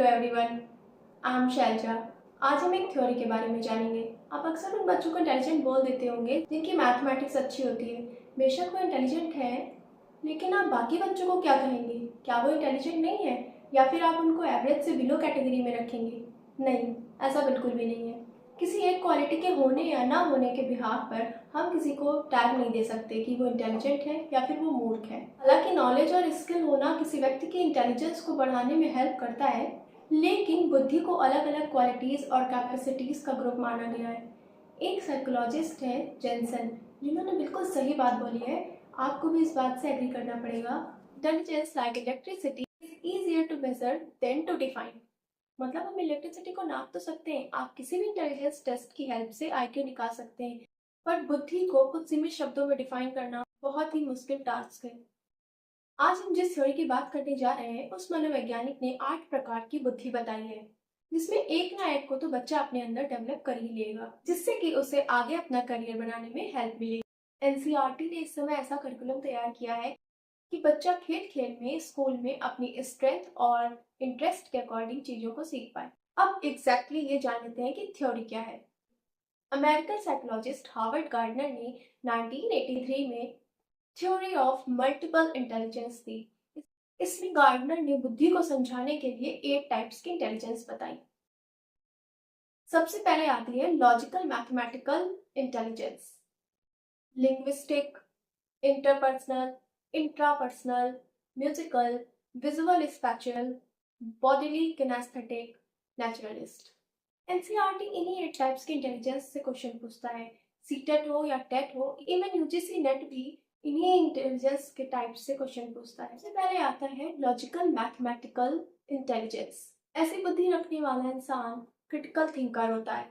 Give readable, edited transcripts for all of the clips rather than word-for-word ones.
Hello everyone, I am Shailaja. आज हम एक थ्योरी के बारे में जानेंगे। आप अक्सर उन बच्चों को इंटेलिजेंट बोल देते होंगे जिनकी मैथमेटिक्स अच्छी होती है। बेशक वो इंटेलिजेंट है, लेकिन आप बाकी बच्चों को क्या कहेंगे? क्या वो इंटेलिजेंट नहीं है, या फिर आप उनको एवरेज से बिलो कैटेगरी में रखेंगे? नहीं, ऐसा बिल्कुल भी नहीं है। किसी एक क्वालिटी के होने या ना होने के बिहाफ पर हम किसी को टैग नहीं दे सकते कि वो इंटेलिजेंट है या फिर वो मूर्ख है। हालांकि नॉलेज और स्किल होना किसी व्यक्ति की इंटेलिजेंस को बढ़ाने में हेल्प करता है, लेकिन बुद्धि को अलग अलग क्वालिटीज और कैपेसिटीज का ग्रुप माना गया है। एक साइकोलॉजिस्ट है जेनसन, जिन्होंने बिल्कुल सही बात बोली है। आपको भी इस बात से एग्री करना पड़ेगा। Intelligence like electricity is easier to measure than to define. मतलब हम इलेक्ट्रिसिटी को नाप तो सकते हैं, आप किसी भी इंटेलिजेंस टेस्ट की हेल्प से आईक्यू निकाल सकते हैं, पर बुद्धि को कुछ सीमित शब्दों में डिफाइन करना बहुत ही मुश्किल टास्क है। आज हम जिस थ्योरी की बात करने जा रहे हैं, उस मनोवैज्ञानिक ने 8 प्रकार की बुद्धि बताई है, जिसमें एक ना एक को तो बच्चा अपने अंदर डेवलप कर ही लेगा, जिससे कि उसे आगे अपना करियर बनाने में हेल्प मिलेगी। एनसीईआरटी ने इस समय ऐसा करिकुलम तैयार किया है कि बच्चा खेल खेल में स्कूल में अपनी स्ट्रेंथ और इंटरेस्ट के अकॉर्डिंग चीजों को सीख पाए। अब एग्जैक्टली ये जान लेते हैं कि थ्योरी क्या है। अमेरिकन साइकोलॉजिस्ट हार्वर्ड गार्डनर ने 1983 में थ्योरी ऑफ मल्टीपल इंटेलिजेंस दी। इसमें गार्डनर ने बुद्धि को समझाने के लिए 8 टाइप्स की इंटेलिजेंस बताई। सबसे पहले आती है logical mathematical intelligence, linguistic, interpersonal, intrapersonal, musical, visual spatial, bodily kinesthetic, naturalist. NCERT इन्हीं 8 टाइप्स के इंटेलिजेंस से क्वेश्चन पूछता है। सीटेट हो या टेट हो, इवन यूजीसी नेट भी इन्हीं इंटेलिजेंस के टाइप से क्वेश्चन पूछता है। सबसे पहले आता है लॉजिकल मैथमेटिकल इंटेलिजेंस। ऐसी बुद्धि रखने वाला इंसान क्रिटिकल थिंकर होता है।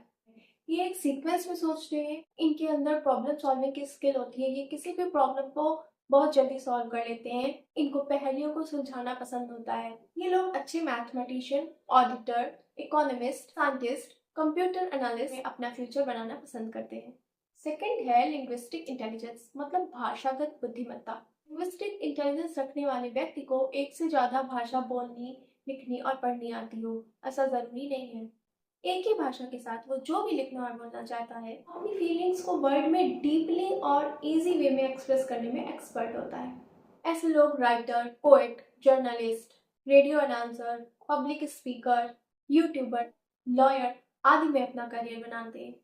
ये एक सीक्वेंस में सोचते हैं, इनके अंदर प्रॉब्लम सॉल्विंग की स्किल होती है। ये किसी भी प्रॉब्लम को बहुत जल्दी सॉल्व कर लेते हैं। इनको पहेलियों को सुलझाना पसंद होता है। ये लोग अच्छे mathematician, auditor, economist, scientist, computer analyst में अपना फ्यूचर बनाना पसंद करते हैं। सेकंड है लिंग्विस्टिक इंटेलिजेंस, मतलब भाषागत बुद्धिमत्ता। लिंग्विस्टिक इंटेलिजेंस रखने वाले व्यक्ति को एक से ज्यादा भाषा बोलनी, लिखनी और पढ़नी आती हो, ऐसा जरूरी नहीं है। एक ही भाषा के साथ वो जो भी लिखना और बोलना चाहता है, अपनी फीलिंग्स को वर्ड में डीपली और इजी वे में एक्सप्रेस करने में एक्सपर्ट होता है। ऐसे लोग writer, poet, journalist, radio announcer, public speaker, YouTuber, lawyer आदि में अपना करियर बनाते हैं।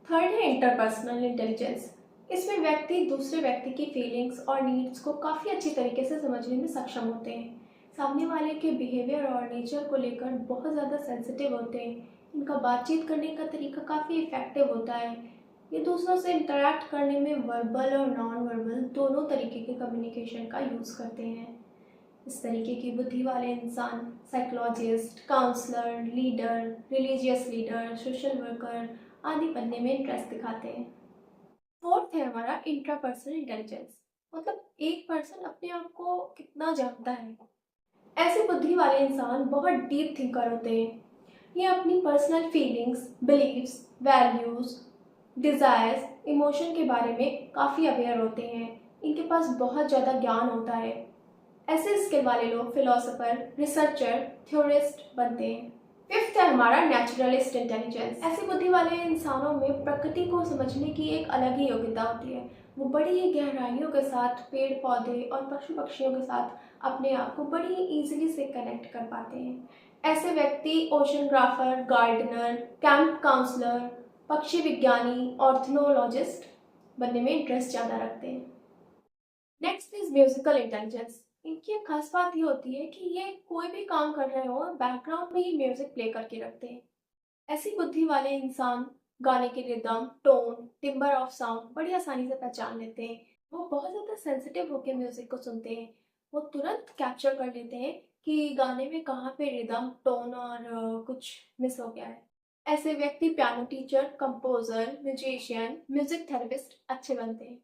थर्ड है इंटरपर्सनल इंटेलिजेंस। इसमें व्यक्ति दूसरे व्यक्ति की फीलिंग्स और नीड्स को काफ़ी अच्छी तरीके से समझने में सक्षम होते हैं। सामने वाले के बिहेवियर और नेचर को लेकर बहुत ज़्यादा सेंसिटिव होते हैं। इनका बातचीत करने का तरीका काफ़ी इफेक्टिव होता है। ये दूसरों से इंटरैक्ट करने में वर्बल और नॉन वर्बल दोनों तरीके के कम्युनिकेशन का यूज़ करते हैं। इस तरीके की बुद्धि वाले इंसान psychologist, counsellor, leader, religious leader, social worker आदि बनने में इंटरेस्ट दिखाते हैं। फोर्थ है हमारा इंट्रापर्सनल इंटेलिजेंस, मतलब एक पर्सन अपने आप को कितना जानता है। ऐसे बुद्धि वाले इंसान बहुत डीप थिंकर होते हैं। ये अपनी personal feelings, beliefs, values, desires, emotion के बारे में काफ़ी अवेयर होते हैं। इनके पास बहुत ज़्यादा ज्ञान होता है। ऐसे स्किल वाले लोग फिलोसोफर, रिसर्चर, थ्योरिस्ट बनते हैं। फिफ्थ है हमारा नेचुरलिस्ट इंटेलिजेंस। ऐसी बुद्धि वाले इंसानों में प्रकृति को समझने की एक अलग ही योग्यता होती है। वो बड़ी ही गहराइयों के साथ पेड़ पौधे और पशु पक्षियों के साथ अपने आप को बड़ी ही ईजिली से कनेक्ट कर पाते हैं। ऐसे व्यक्ति ओशनग्राफर, गार्डनर, कैंप काउंसलर, पक्षी विज्ञानी, ऑर्थनोलॉजिस्ट बनने में इंटरेस्ट ज़्यादा रखते हैं। Next is musical intelligence. इनकी एक खास बात ये होती है कि ये कोई भी काम कर रहे हो, बैकग्राउंड में ही म्यूजिक प्ले करके रखते हैं। ऐसी बुद्धि वाले इंसान गाने के rhythm, tone, timber of sound बड़ी आसानी से पहचान लेते हैं। वो बहुत ज़्यादा सेंसिटिव होकर म्यूजिक को सुनते हैं। वो तुरंत कैप्चर कर लेते हैं कि गाने में कहाँ पे रिदम, टोन और कुछ मिस हो गया है। ऐसे व्यक्ति piano teacher, composer, musician, music therapist अच्छे बनते हैं।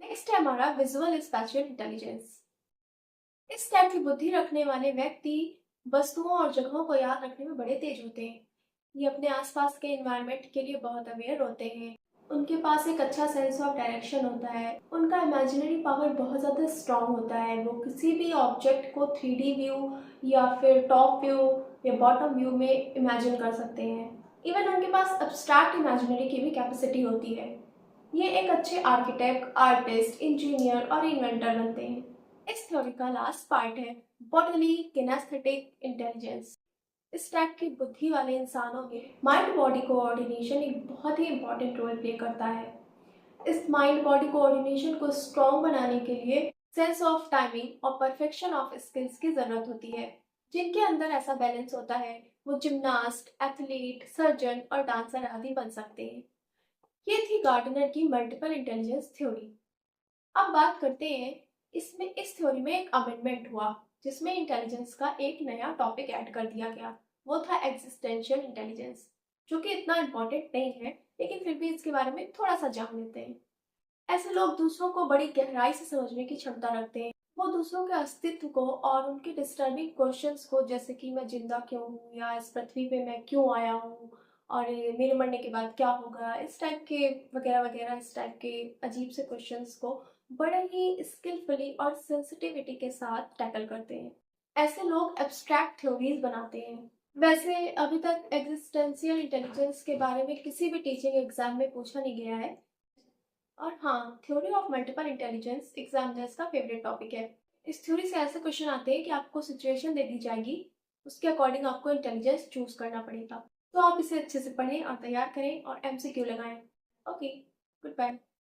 नेक्स्ट है हमारा विजुअल स्पैशियल इंटेलिजेंस। इस टाइप की बुद्धि रखने वाले व्यक्ति वस्तुओं और जगहों को याद रखने में बड़े तेज होते हैं। ये अपने आसपास के एनवायरनमेंट के लिए बहुत अवेयर होते हैं। उनके पास एक अच्छा सेंस ऑफ डायरेक्शन होता है, उनका इमेजिनरी पावर बहुत ज़्यादा स्ट्रांग होता है। वो किसी भी ऑब्जेक्ट को 3D व्यू या फिर टॉप व्यू या बॉटम व्यू में इमेजिन कर सकते हैं। इवन उनके पास एब्स्ट्रैक्ट इमेजिनरी की भी कैपेसिटी होती है। ये एक अच्छे आर्किटेक्ट, आर्टिस्ट, इंजीनियर और इन्वेंटर बनते हैं। इस थ्योरी का लास्ट पार्ट है बॉडीली किनेस्थेटिक इंटेलिजेंस। इस टाइप की बुद्धि वाले इंसानों में माइंड बॉडी कोऑर्डिनेशन एक बहुत ही इंपॉर्टेंट रोल प्ले करता है। इस माइंड बॉडी कोऑर्डिनेशन को स्ट्रॉन्ग बनाने के लिए सेंस ऑफ टाइमिंग और परफेक्शन ऑफ स्किल्स की जरूरत होती है। जिनके अंदर ऐसा बैलेंस होता है वो जिम्नास्ट, एथलीट, सर्जन और डांसर आदि बन सकते हैं। ये थी गार्डनर की मल्टीपल इंटेलिजेंस थ्योरी। अब बात करते हैं इस थ्योरी में एक अमेंडमेंट हुआ जिसमें इंटेलिजेंस का एक नया टॉपिक ऐड कर दिया गया। वो था एग्जिस्टेंशियल इंटेलिजेंस, जो कि इतना इम्पोर्टेंट नहीं है, लेकिन फिर भी इसके बारे में थोड़ा सा जान लेते हैं। ऐसे लोग दूसरों को बड़ी गहराई से समझने की क्षमता रखते हैं। वो दूसरों के अस्तित्व को और उनके डिस्टर्बिंग क्वेश्चंस को, जैसे कि मैं जिंदा क्यों हूँ या इस पृथ्वी पे मैं क्यों आया हूँ और मेरे मरने के बाद क्या होगा, इस टाइप के वगैरह वगैरह, इस टाइप के अजीब से क्वेश्चंस को बड़े ही स्किलफुली और सेंसिटिविटी के साथ टैकल करते हैं। ऐसे लोग एब्स्ट्रैक्ट थ्योरीज बनाते हैं। वैसे अभी तक एग्जिस्टेंशियल इंटेलिजेंस के बारे में किसी भी टीचिंग एग्जाम में पूछा नहीं गया है। और हाँ, theory of multiple intelligence examiners का फेवरेट टॉपिक है। इस थ्योरी से ऐसे क्वेश्चन आते हैं कि आपको सिचुएशन दे दी जाएगी, उसके अकॉर्डिंग आपको इंटेलिजेंस चूज करना पड़ेगा। तो आप इसे अच्छे से पढ़ें और तैयार करें और एमसीक्यू लगाएं। Okay, good bye.